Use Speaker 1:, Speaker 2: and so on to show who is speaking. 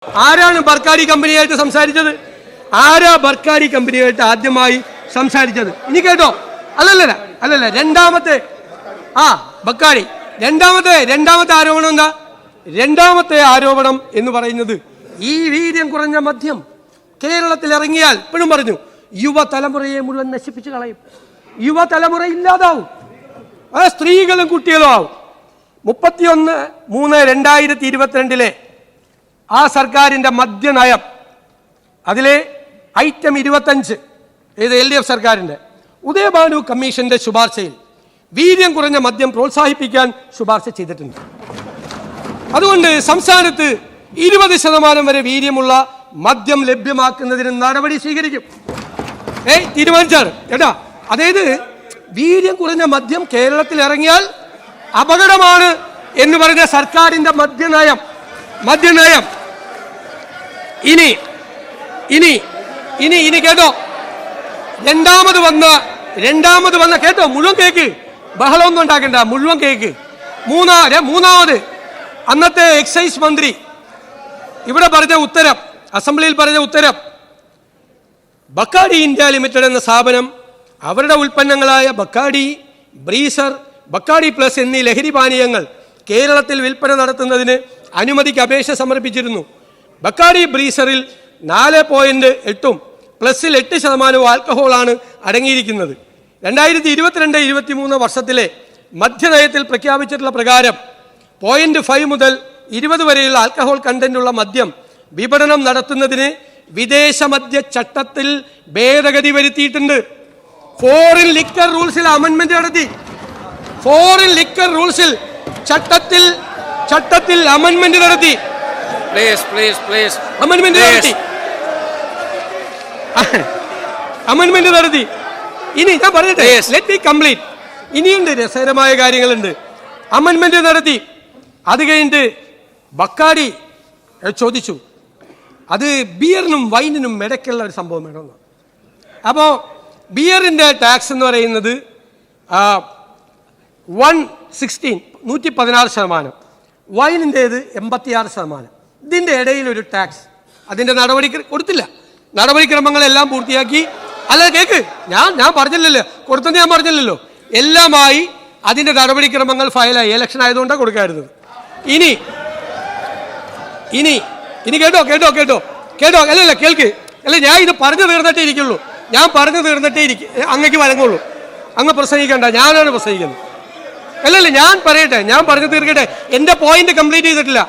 Speaker 1: ആരാണ് ബർക്കാഡി കമ്പനിയായിട്ട് സംസാരിച്ചത്? ആരാ ബർക്കാഡി കമ്പനിയായിട്ട് ആദ്യമായി സംസാരിച്ചത്? ഇനി കേട്ടോ. അല്ലല്ല രണ്ടാമത്തെ ബർക്കാഡി രണ്ടാമത്തെ ആരോപണം എന്താ? രണ്ടാമത്തെ ആരോപണം എന്ന് പറയുന്നത് ഈ വീര്യം കുറഞ്ഞ മദ്യം കേരളത്തിൽ ഇറങ്ങിയാൽ ഇപ്പോഴും പറഞ്ഞു യുവതലമുറയെ മുഴുവൻ നശിപ്പിച്ചു കളയും. യുവതലമുറ ഇല്ലാതാവും. സ്ത്രീകളും കുട്ടികളും ആവും. 31/3/2022 ആ സർക്കാരിന്റെ മദ്യനയം അതിലെ ഐറ്റം 25 ഏത് LDF സർക്കാരിന്റെ ഉദയഭാനു കമ്മീഷന്റെ ശുപാർശയിൽ വീര്യം കുറഞ്ഞ മദ്യം പ്രോത്സാഹിപ്പിക്കാൻ ശുപാർശ ചെയ്തിട്ടുണ്ട്. അതുകൊണ്ട് സംസ്ഥാനത്ത് 20% വരെ വീര്യമുള്ള മദ്യം ലഭ്യമാക്കുന്നതിന് നടപടി സ്വീകരിക്കും. തീരുമാനിച്ചാണ് കേട്ടാ. അതായത് വീര്യം കുറഞ്ഞ മദ്യം കേരളത്തിൽ ഇറങ്ങിയാൽ അപകടമാണ് എന്ന് പറഞ്ഞ സർക്കാരിന്റെ മദ്യനയം ഇനി കേട്ടോ. രണ്ടാമത് വന്ന കേട്ടോ, മുഴുവൻ കേക്ക്, ബഹളമൊന്നും ഉണ്ടാക്കണ്ട, മുഴുവൻ കേക്ക്. മൂന്നാമത് അന്നത്തെ എക്സൈസ് മന്ത്രി ഇവിടെ പറഞ്ഞ ഉത്തരം, അസംബ്ലിയിൽ പറഞ്ഞ ഉത്തരം, ബക്കാഡി ഇന്ത്യ ലിമിറ്റഡ് എന്ന സ്ഥാപനം അവരുടെ ഉൽപ്പന്നങ്ങളായ ബക്കാഡി, ബ്രീസർ, ബക്കാഡി പ്ലസ് എന്നീ ലഹരി പാനീയങ്ങൾ കേരളത്തിൽ വിൽപ്പന നടത്തുന്നതിന് അനുമതിക്ക് അപേക്ഷ സമർപ്പിച്ചിരുന്നു. ബക്കാഡി ബ്രീസറിൽ 4.8 പ്ലസിൽ 8% ആൽക്കഹോളാണ് അടങ്ങിയിരിക്കുന്നത്. 2022-23 വർഷത്തിലെ മദ്യനയത്തിൽ പ്രഖ്യാപിച്ചിട്ടുള്ള പ്രകാരം 0.5 മുതൽ 20 വരെയുള്ള ആൽക്കഹോൾ കണ്ടന്റുള്ള മദ്യം വിപണനം നടത്തുന്നതിന് വിദേശ മദ്യ ചട്ടത്തിൽ ഭേദഗതി വരുത്തിയിട്ടുണ്ട്. ഫോറിൻ ലിക്കർ റൂൾസിൽ അമെൻമെന്റ് നടത്തി. ഫോറിൻ ലിക്കർ റൂൾസിൽ ചട്ടത്തിൽ അമെൻമെന്റ് നടത്തി. അമെൻമെന്റ് നടത്തി. ഇനി ഞാൻ പറയട്ടെ, ലെറ്റ് മീ കംപ്ലീറ്റ്. ഇനിയുണ്ട്, രസകരമായ കാര്യങ്ങളുണ്ട്. അമെൻമെന്റ് നടത്തി. അത് കഴിഞ്ഞിട്ട് ബക്കാഡി ചോദിച്ചു അത് ബിയറിനും വൈനിനും ഇടയ്ക്കുള്ള ഒരു സംഭവം വേണമെന്ന്. അപ്പോൾ ബിയറിന്റെ ടാക്സ് എന്ന് പറയുന്നത് 116%, വൈനിൻ്റേത് 86%. ഇതിൻ്റെ ഇടയിൽ ഒരു ടാക്സ്, അതിൻ്റെ കൊടുത്തില്ല. നടപടിക്രമങ്ങളെല്ലാം പൂർത്തിയാക്കി. അല്ല കേക്ക്, ഞാൻ പറഞ്ഞില്ലല്ലോ, കൊടുത്തെന്ന് ഞാൻ പറഞ്ഞില്ലല്ലോ. എല്ലാമായി അതിൻ്റെ നടപടിക്രമങ്ങൾ ഫയലായി. ഇലക്ഷൻ ആയതുകൊണ്ടാണ് കൊടുക്കാറുള്ളത്. ഇനി കേട്ടോ. അല്ല കേൾക്ക്. അല്ല, ഞാൻ ഇത് പറഞ്ഞു തീർന്നിട്ടേ ഇരിക്കുള്ളൂ. അങ്ങക്ക് വഴങ്ങുള്ളൂ. അങ്ങ് പ്രസംഗിക്കണ്ട, ഞാനാണ് പ്രസംഗിക്കുന്നത്. അല്ലല്ല, ഞാൻ പറയട്ടെ, ഞാൻ പറഞ്ഞു തീർക്കട്ടെ. എൻ്റെ പോയിന്റ് കംപ്ലീറ്റ് ചെയ്തിട്ടില്ല.